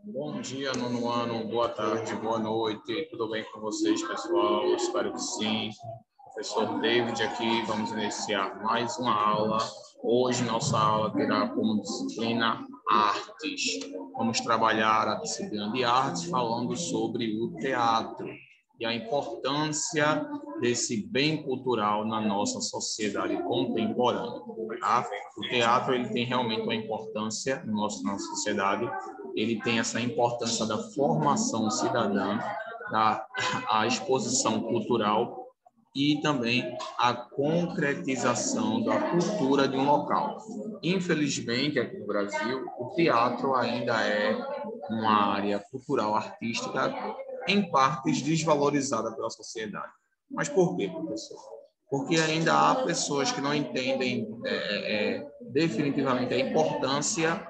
Bom dia, nono ano, boa tarde, boa noite, tudo bem com vocês, pessoal? Espero que sim. Professor David aqui, vamos iniciar mais uma aula. Hoje nossa aula terá como disciplina artes. Vamos trabalhar a disciplina de artes falando sobre o teatro e a importância desse bem cultural na nossa sociedade contemporânea. Tá? O teatro ele tem realmente uma importância na nossa sociedade. Ele tem essa importância da formação cidadã, a exposição cultural e também a concretização da cultura de um local. Infelizmente, aqui no Brasil, o teatro ainda é uma área cultural artística em partes desvalorizada pela sociedade. Mas por quê, professor? Porque ainda há pessoas que não entendem definitivamente a importância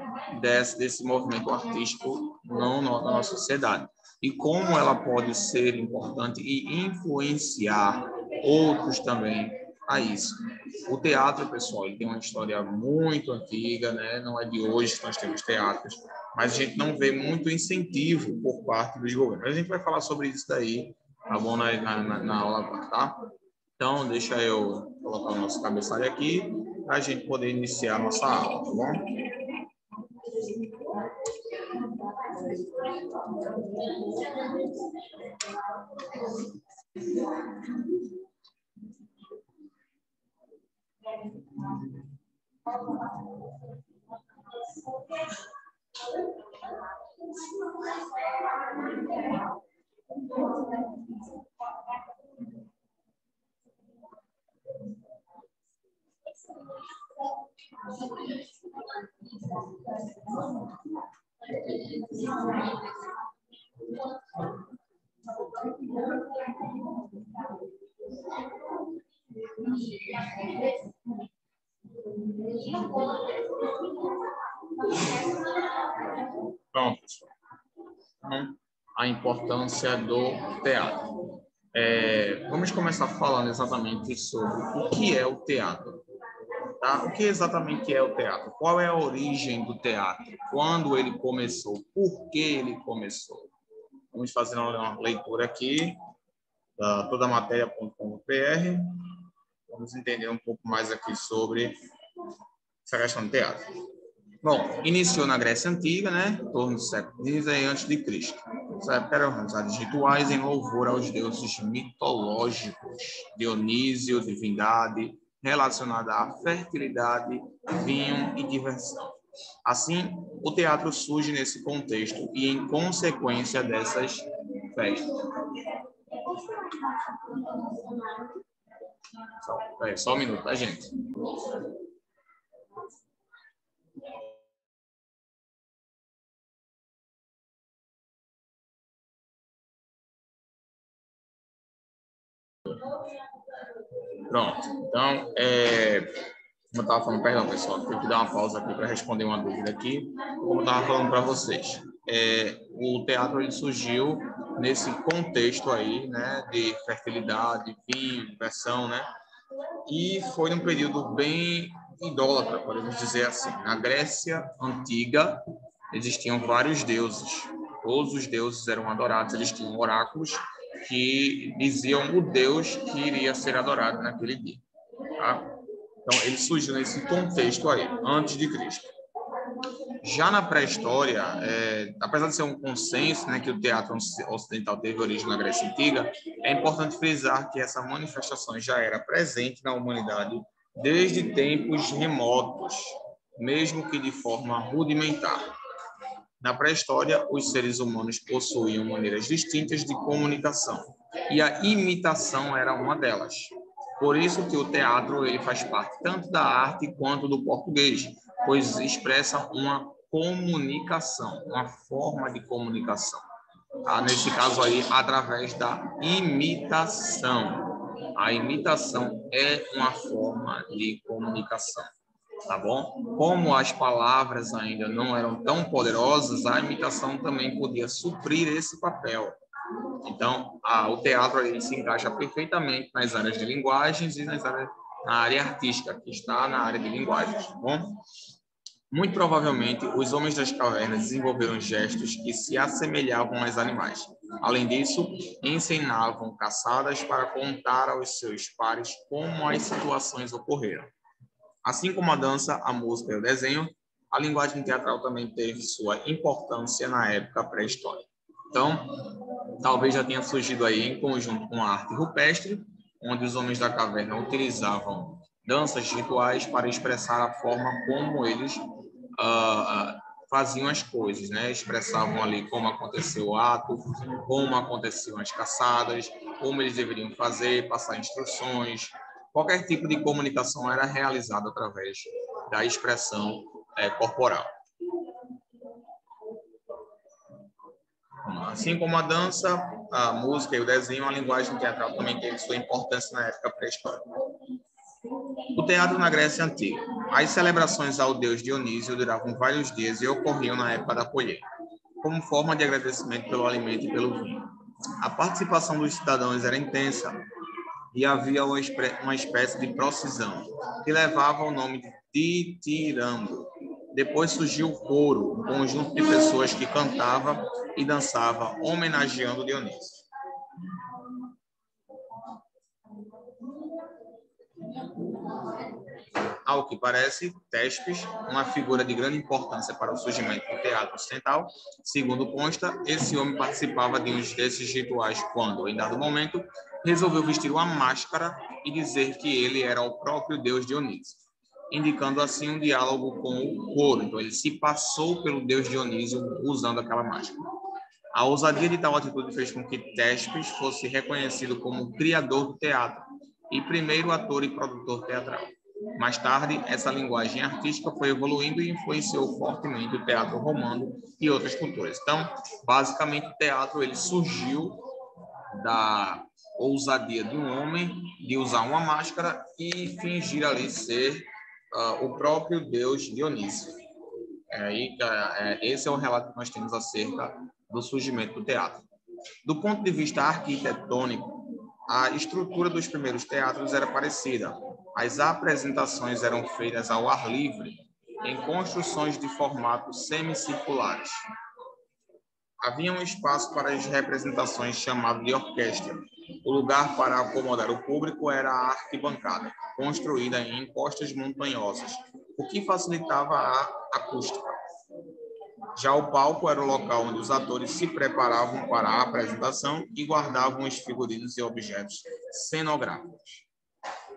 desse movimento artístico na nossa sociedade e como ela pode ser importante e influenciar outros também a isso. O teatro, pessoal, ele tem uma história muito antiga, né? Não é de hoje que nós temos teatros, mas a gente não vê muito incentivo por parte dos governos. A gente vai falar sobre isso daí, tá bom, na aula agora, tá? Então, deixa eu colocar o nosso cabeçalho aqui para a gente poder iniciar a nossa aula, tá bom? Pronto, pessoal. Então, a importância do teatro. Vamos começar falando exatamente sobre o que é o teatro. Tá? O que exatamente é o teatro? Qual é a origem do teatro? Quando ele começou? Por que ele começou? Vamos fazer uma leitura aqui da todamatéria.com.br. Vamos entender um pouco mais aqui sobre essa questão do teatro. Bom, iniciou na Grécia Antiga, né? Em torno do século XV a.C. Essa época eram realizados rituais em louvor aos deuses mitológicos, Dionísio, divindade, relacionada à fertilidade, vinho e diversão. Assim, o teatro surge nesse contexto e em consequência dessas festas. Só um minuto, tá, gente? Pronto. Então, como eu estava falando, perdão, pessoal, tenho que dar uma pausa aqui para responder uma dúvida aqui. Como eu estava falando para vocês, o teatro ele surgiu nesse contexto aí, né, de fertilidade, vinho, diversão, né? E foi num período bem idólatra, podemos dizer assim. Na Grécia Antiga, existiam vários deuses. Todos os deuses eram adorados, eles tinham oráculos que diziam o Deus que iria ser adorado naquele dia. Tá? Então, ele surgiu nesse contexto aí, antes de Cristo. Já na pré-história, apesar de ser um consenso, né, que o teatro ocidental teve origem na Grécia Antiga, é importante frisar que essa manifestação já era presente na humanidade desde tempos remotos, mesmo que de forma rudimentar. Na pré-história, os seres humanos possuíam maneiras distintas de comunicação, e a imitação era uma delas. Por isso que o teatro ele faz parte tanto da arte quanto do português, pois expressa uma comunicação, uma forma de comunicação. Nesse caso aí, através da imitação. A imitação é uma forma de comunicação, tá bom? Como as palavras ainda não eram tão poderosas, a imitação também podia suprir esse papel. Então, o teatro ele se encaixa perfeitamente nas áreas de linguagens e na área artística, que está na área de linguagens, tá bom? Muito provavelmente, os homens das cavernas desenvolveram gestos que se assemelhavam aos animais. Além disso, ensinavam caçadas para contar aos seus pares como as situações ocorreram. Assim como a dança, a música e o desenho, a linguagem teatral também teve sua importância na época pré-histórica. Então, talvez já tenha surgido aí em conjunto com a arte rupestre, onde os homens da caverna utilizavam danças rituais para expressar a forma como eles faziam as coisas, né? Expressavam ali como aconteceu o ato, como aconteciam as caçadas, como eles deveriam fazer, passar instruções. Qualquer tipo de comunicação era realizada através da expressão corporal. Assim como a dança, a música e o desenho, a linguagem teatral também teve sua importância na época pré-histórica. O teatro na Grécia Antiga. As celebrações ao deus Dionísio duravam vários dias e ocorriam na época da colheita, como forma de agradecimento pelo alimento e pelo vinho. A participação dos cidadãos era intensa e havia uma espécie de procissão, que levava o nome de Ditirambro. Depois surgiu o coro, um conjunto de pessoas que cantava e dançava, homenageando Dionísio. Ao que parece, Tespes, uma figura de grande importância para o surgimento do teatro ocidental, segundo consta, esse homem participava de um desses rituais quando, em dado momento, resolveu vestir uma máscara e dizer que ele era o próprio deus Dionísio, indicando assim um diálogo com o coro. Então, ele se passou pelo deus Dionísio usando aquela máscara. A ousadia de tal atitude fez com que Tespes fosse reconhecido como o criador do teatro e primeiro ator e produtor teatral. Mais tarde, essa linguagem artística foi evoluindo e influenciou fortemente o teatro romano e outras culturas. Então, basicamente, o teatro ele surgiu da ousadia de um homem de usar uma máscara e fingir ali ser o próprio deus Dionísio. Esse é o relato que nós temos acerca do surgimento do teatro. Do ponto de vista arquitetônico, a estrutura dos primeiros teatros era parecida. As apresentações eram feitas ao ar livre, em construções de formato semicirculares. Havia um espaço para as representações chamado de orquestra. O lugar para acomodar o público era a arquibancada, construída em encostas montanhosas, o que facilitava a acústica. Já o palco era o local onde os atores se preparavam para a apresentação e guardavam os figurinos e objetos cenográficos.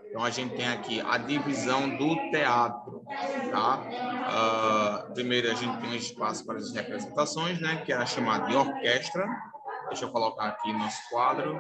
Então, a gente tem aqui a divisão do teatro, tá? Primeiro, a gente tem um espaço para as representações, né, que era chamado de orquestra. Deixa eu colocar aqui nosso quadro.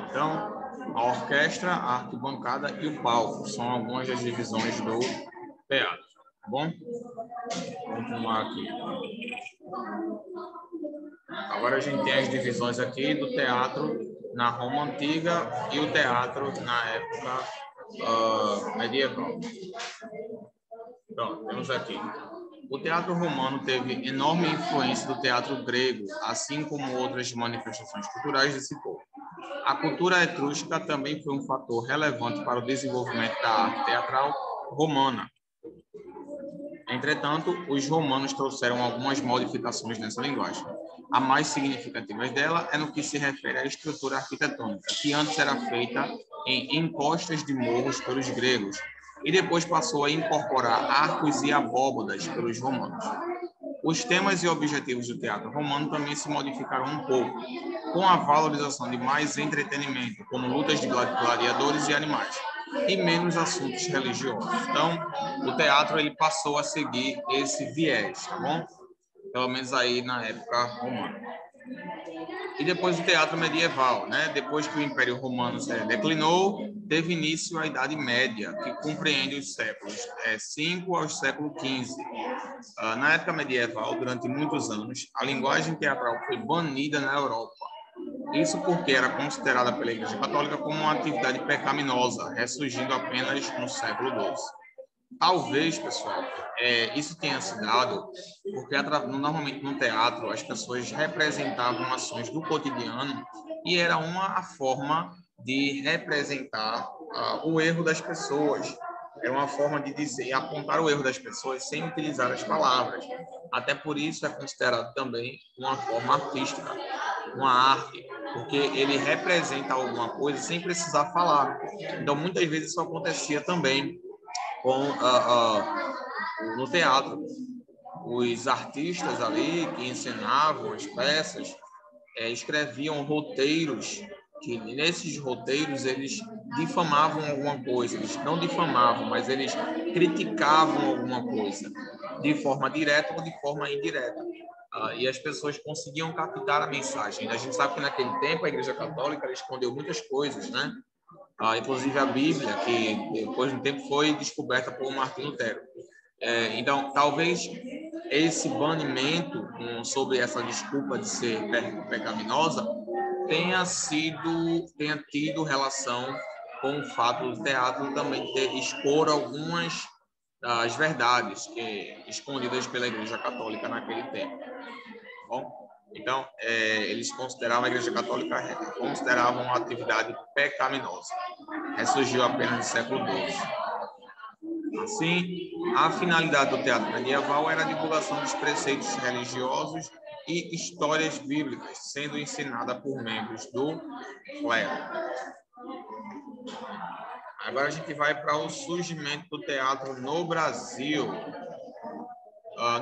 Então, a orquestra, a arquibancada e o palco são algumas das divisões do teatro, tá bom? Vamos continuar aqui. Agora a gente tem as divisões aqui do teatro na Roma Antiga e o teatro na época medieval. Pronto, temos aqui. O teatro romano teve enorme influência do teatro grego, assim como outras manifestações culturais desse povo. A cultura etrusca também foi um fator relevante para o desenvolvimento da arte teatral romana. Entretanto, os romanos trouxeram algumas modificações nessa linguagem. A mais significativa dela é no que se refere à estrutura arquitetônica, que antes era feita em encostas de morros pelos gregos, e depois passou a incorporar arcos e abóbadas pelos romanos. Os temas e objetivos do teatro romano também se modificaram um pouco, com a valorização de mais entretenimento, como lutas de gladiadores e animais, e menos assuntos religiosos. Então, o teatro ele passou a seguir esse viés, tá bom? Pelo menos aí na época romana. E depois o teatro medieval, né? Depois que o Império Romano declinou, teve início a Idade Média, que compreende os séculos 5 ao século XV. Na época medieval, durante muitos anos, a linguagem teatral foi banida na Europa. Isso porque era considerada pela Igreja Católica como uma atividade pecaminosa, ressurgindo apenas no século XII. Talvez, pessoal, isso tenha se dado porque normalmente no teatro as pessoas representavam ações do cotidiano e era uma forma de representar o erro das pessoas. Era uma forma de dizer, apontar o erro das pessoas sem utilizar as palavras. Até por isso é considerado também uma forma artística, uma arte, porque ele representa alguma coisa sem precisar falar. Então, muitas vezes isso acontecia também no teatro. Os artistas ali que encenavam as peças escreviam roteiros, que nesses roteiros eles difamavam alguma coisa, eles não difamavam, mas eles criticavam alguma coisa, de forma direta ou de forma indireta. E as pessoas conseguiam captar a mensagem. A gente sabe que naquele tempo a Igreja Católica escondeu muitas coisas, né? Inclusive a Bíblia, que depois de um tempo foi descoberta por Martinho Lutero. Então, talvez esse banimento sobre essa desculpa de ser pecaminosa tenha tido relação com o fato do teatro também expor algumas das verdades escondidas pela Igreja Católica naquele tempo. Bom, então, eles consideravam a Igreja Católica uma atividade pecaminosa. Ressurgiu apenas no século XII. Assim, a finalidade do teatro medieval era a divulgação dos preceitos religiosos e histórias bíblicas, sendo ensinada por membros do clero. Agora a gente vai para o surgimento do teatro no Brasil.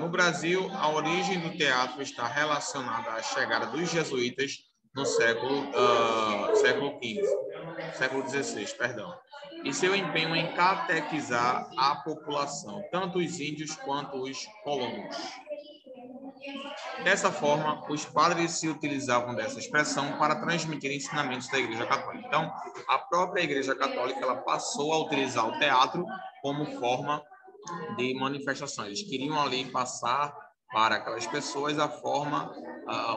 No Brasil, a origem do teatro está relacionada à chegada dos jesuítas no século XVI, perdão, e seu empenho em catequizar a população, tanto os índios quanto os colonos. Dessa forma, os padres se utilizavam dessa expressão para transmitir ensinamentos da Igreja Católica. Então, a própria Igreja Católica ela passou a utilizar o teatro como forma de manifestação. Eles queriam ali passar para aquelas pessoas a forma,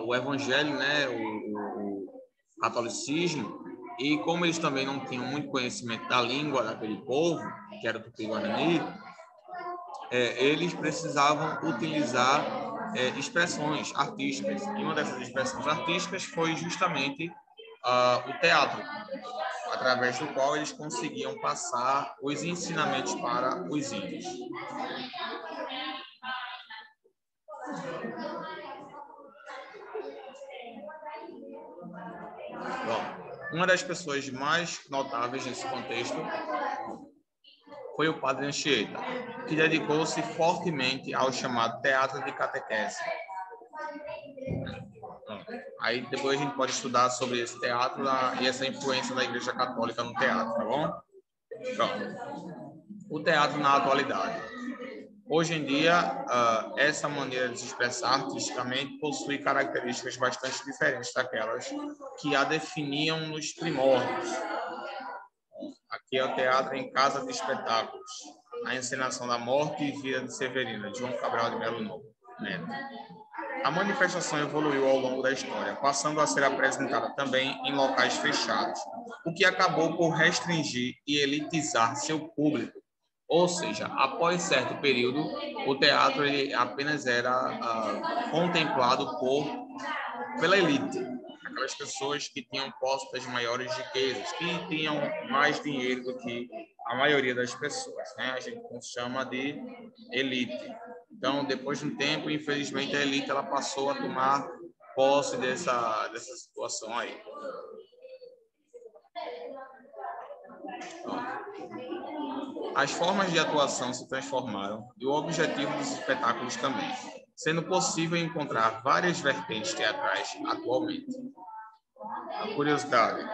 o evangelho, né, o catolicismo, e como eles também não tinham muito conhecimento da língua daquele povo, que era o Tupi-Guarani, eles precisavam utilizar expressões artísticas. E uma dessas expressões artísticas foi justamente o teatro, através do qual eles conseguiam passar os ensinamentos para os índios. Bom, uma das pessoas mais notáveis nesse contexto foi o padre Anchieta, que dedicou-se fortemente ao chamado teatro de catequese. Aí depois a gente pode estudar sobre esse teatro e essa influência da Igreja Católica no teatro, tá bom? Pronto. O teatro na atualidade. Hoje em dia, essa maneira de se expressar artisticamente possui características bastante diferentes daquelas que a definiam nos primórdios. Aqui é o teatro em Casa de Espetáculos, a encenação da morte e vida de Severina, João Cabral de Melo Neto. A manifestação evoluiu ao longo da história, passando a ser apresentada também em locais fechados, o que acabou por restringir e elitizar seu público. Ou seja, após certo período, o teatro ele apenas era contemplado pela elite, aquelas pessoas que tinham posse das maiores riquezas, que tinham mais dinheiro do que a maioria das pessoas, né? A gente chama de elite. Então, depois de um tempo, infelizmente, a elite ela passou a tomar posse dessa situação aí. As formas de atuação se transformaram e o objetivo dos espetáculos também, sendo possível encontrar várias vertentes teatrais atualmente. A curiosidade.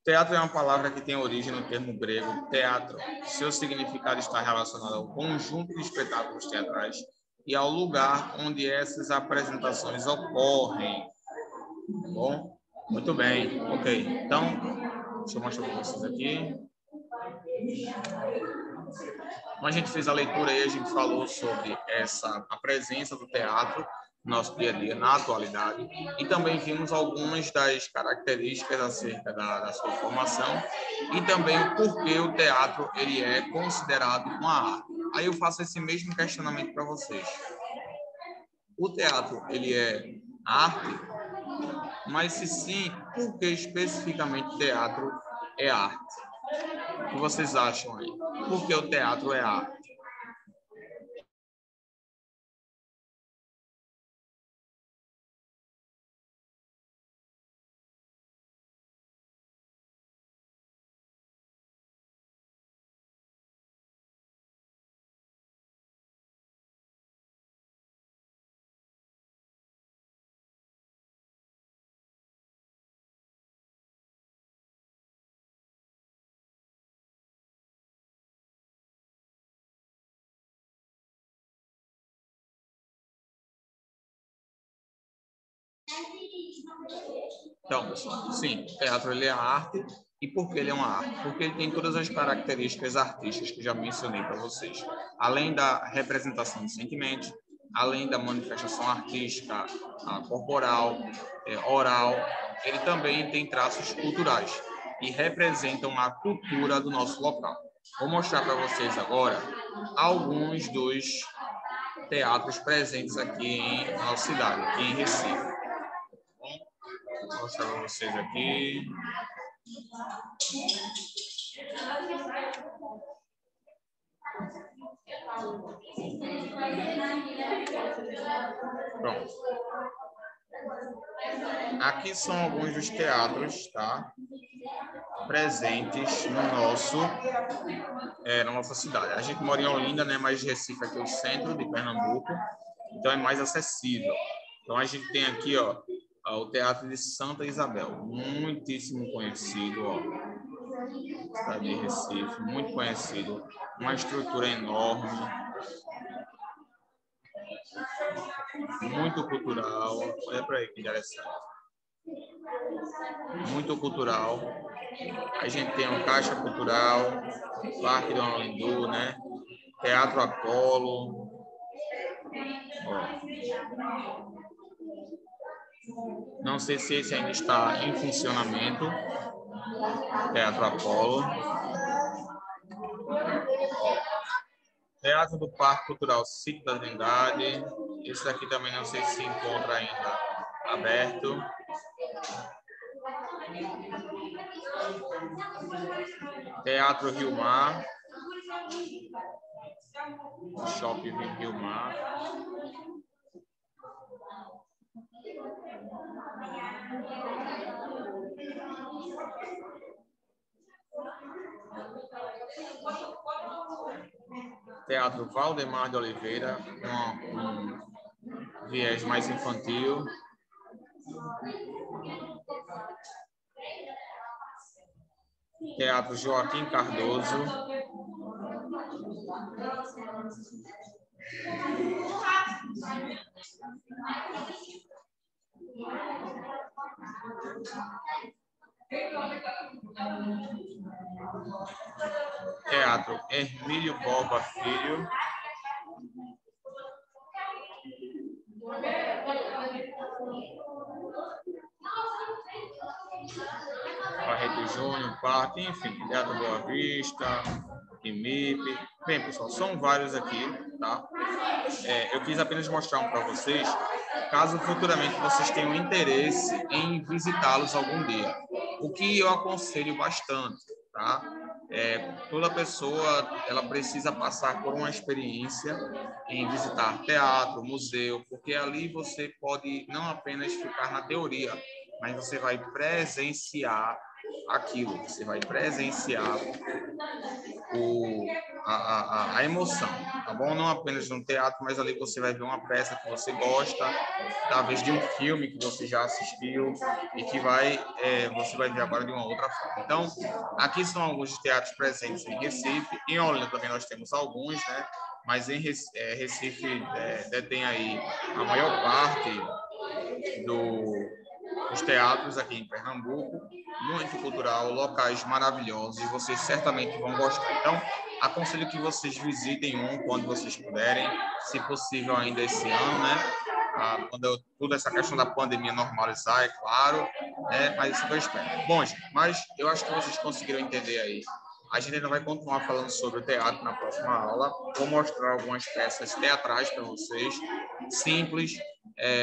Teatro é uma palavra que tem origem no termo grego teatro. Seu significado está relacionado ao conjunto de espetáculos teatrais e ao lugar onde essas apresentações ocorrem. Tá bom? Muito bem. Ok. Então, deixa eu mostrar para vocês aqui. Quando a gente fez a leitura aí, a gente falou sobre a presença do teatro no nosso dia a dia, na atualidade, e também vimos algumas das características acerca da sua formação e também o porquê o teatro ele é considerado uma arte. Aí eu faço esse mesmo questionamento para vocês. O teatro, ele é arte? Mas se sim, por que especificamente teatro é arte? O que vocês acham aí? Por que o teatro é arte? Então, pessoal, sim, o teatro ele é arte. E por que ele é uma arte? Porque ele tem todas as características artísticas que já mencionei para vocês. Além da representação de sentimentos, além da manifestação artística corporal, oral, ele também tem traços culturais e representam a cultura do nosso local. Vou mostrar para vocês agora alguns dos teatros presentes aqui em nossa cidade, aqui em Recife. Vou mostrar para vocês aqui. Pronto. Aqui são alguns dos teatros, tá? Presentes no na nossa cidade. A gente mora em Olinda, né? Mas Recife aqui é o centro de Pernambuco, então é mais acessível. Então a gente tem aqui, ó, o Teatro de Santa Isabel, muitíssimo conhecido, ó, cidade de Recife, muito conhecido, uma estrutura enorme, muito cultural. Olha para aí que interessante. Muito cultural. A gente tem o Caixa Cultural, Parque do Alindu, né? Teatro Apolo. Ó. Não sei se esse ainda está em funcionamento. Teatro Apolo. Ó. Teatro do Parque Cultural Sítio da Trindade. Esse daqui também não sei se encontra ainda aberto. Teatro Rio Mar. Shopping Rio Mar. Teatro Valdemar de Oliveira, com um viés mais infantil. Teatro Joaquim Cardoso. Teatro Hermílio Borba Filho. Barreto Júnior, Parque, enfim, Teatro Boa Vista, IMIP. Bem, pessoal, são vários aqui, tá? Eu quis apenas mostrar um para vocês, caso futuramente vocês tenham interesse em visitá-los algum dia. O que eu aconselho bastante, tá? Toda pessoa ela precisa passar por uma experiência em visitar teatro, museu, porque ali você pode não apenas ficar na teoria, mas você vai presenciar aquilo, você vai presenciar a emoção, tá bom? Não apenas no teatro, mas ali você vai ver uma peça que você gosta, talvez de um filme que você já assistiu e que você vai ver agora de uma outra forma. Então, aqui são alguns teatros presentes em Recife, em Olinda também nós temos alguns, né? Mas em Recife detém aí a maior parte dos teatros aqui em Pernambuco, muito cultural, locais maravilhosos e vocês certamente vão gostar. Então, aconselho que vocês visitem um quando vocês puderem, se possível ainda esse ano, né? Quando toda essa questão da pandemia normalizar, é claro, né? Mas isso que eu espero. Bom, gente, mas eu acho que vocês conseguiram entender aí. A gente ainda vai continuar falando sobre o teatro na próxima aula. Vou mostrar algumas peças teatrais para vocês, simples,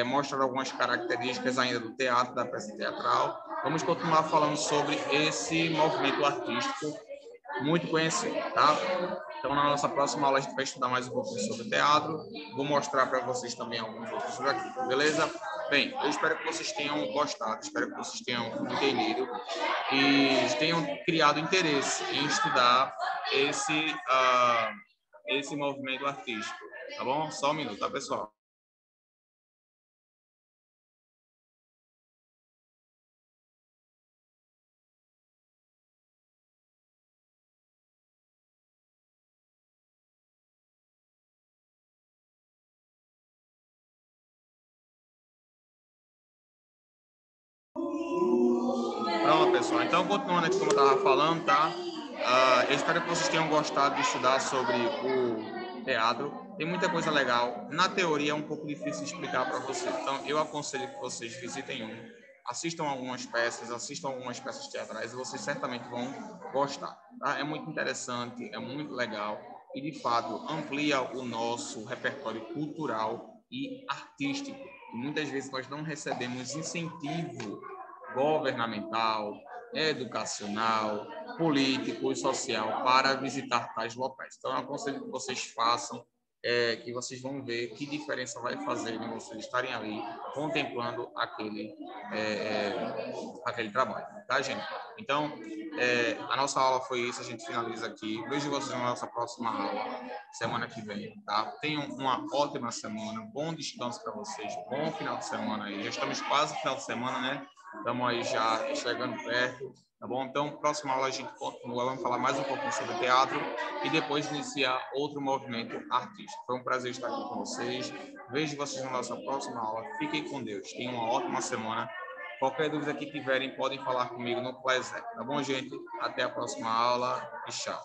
mostrar algumas características ainda do teatro, da peça teatral. Vamos continuar falando sobre esse movimento artístico muito conhecido, tá? Então, na nossa próxima aula, a gente vai estudar mais um pouquinho sobre teatro. Vou mostrar para vocês também alguns outros aqui, beleza? Bem, eu espero que vocês tenham gostado, espero que vocês tenham entendido e tenham criado interesse em estudar esse movimento artístico, tá bom? Só um minuto, tá, pessoal? Pronto, pessoal. Então, continuando aqui como eu estava falando, tá? Eu espero que vocês tenham gostado de estudar sobre o teatro. Tem muita coisa legal. Na teoria é um pouco difícil de explicar para vocês. Então, eu aconselho que vocês visitem assistam algumas peças teatrais e vocês certamente vão gostar. Tá? É muito interessante, é muito legal e, de fato, amplia o nosso repertório cultural e artístico. E muitas vezes nós não recebemos incentivo governamental, educacional, político e social para visitar tais locais. Então, eu aconselho que vocês façam, que vocês vão ver que diferença vai fazer em vocês estarem ali contemplando aquele trabalho, tá, gente? Então, a nossa aula foi isso, a gente finaliza aqui. Vejo vocês na nossa próxima aula, semana que vem, tá? Tenham uma ótima semana, bom descanso para vocês, bom final de semana aí. Já estamos quase no final de semana, né? Estamos aí já chegando perto, tá bom? Então, próxima aula a gente continua, vamos falar mais um pouquinho sobre teatro e depois iniciar outro movimento artístico. Foi um prazer estar aqui com vocês. Vejo vocês na nossa próxima aula. Fiquem com Deus. Tenham uma ótima semana. Qualquer dúvida que tiverem, podem falar comigo no Play, tá bom, gente? Até a próxima aula e tchau.